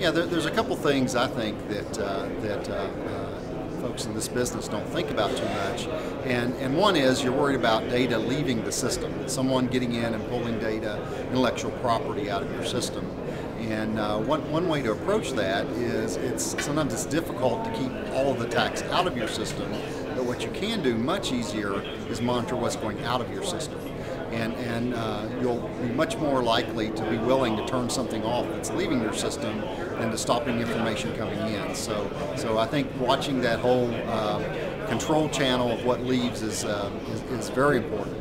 Yeah, there's a couple things I think that folks in this business don't think about too much, and one is you're worried about data leaving the system, someone getting in and pulling data, intellectual property out of your system. And one way to approach that is sometimes it's difficult to keep all of the attacks out of your system, but what you can do much easier is monitor what's going out of your system. And you'll be much more likely to be willing to turn something off that's leaving your system than to stopping information coming in. So I think watching that whole control channel of what leaves is very important.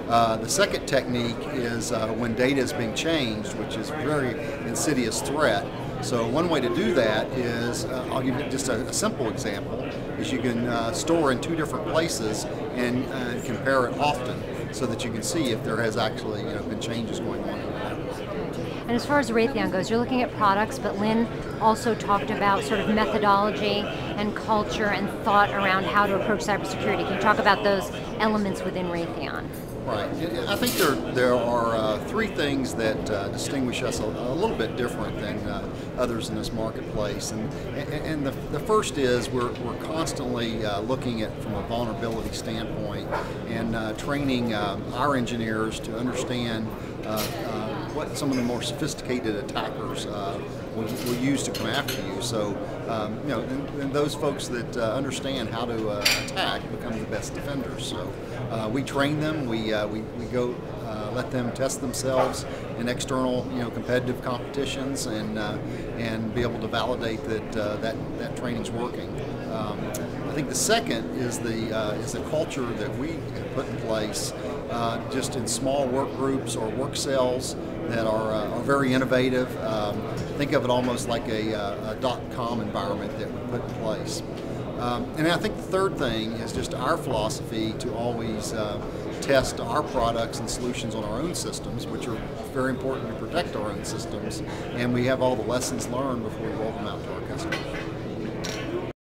The second technique is when data is being changed, which is a very insidious threat. So one way to do that is, I'll give you just a simple example, is you can store in two different places and compare it often so that you can see if there has actually been changes going on in the network. And as far as Raytheon goes, you're looking at products, but Lynn also talked about sort of methodology and culture and thought around how to approach cybersecurity. Can you talk about those elements within Raytheon? Right. I think there are three things that distinguish us a little bit different than others in this marketplace. And the first is we're constantly looking at from a vulnerability standpoint and training our engineers to understand what some of the more sophisticated attackers will use to come after you. So, and those folks that understand how to attack become the best defenders. So, we train them. We go let them test themselves in external, competitive competitions, and be able to validate that training's working. I think the second is the culture that we have put in place, just in small work groups or work cells that are very innovative. Think of it almost like a .com environment that we put in place. And I think the third thing is just our philosophy to always test our products and solutions on our own systems, which are very important to protect our own systems, and we have all the lessons learned before we roll them out to our customers.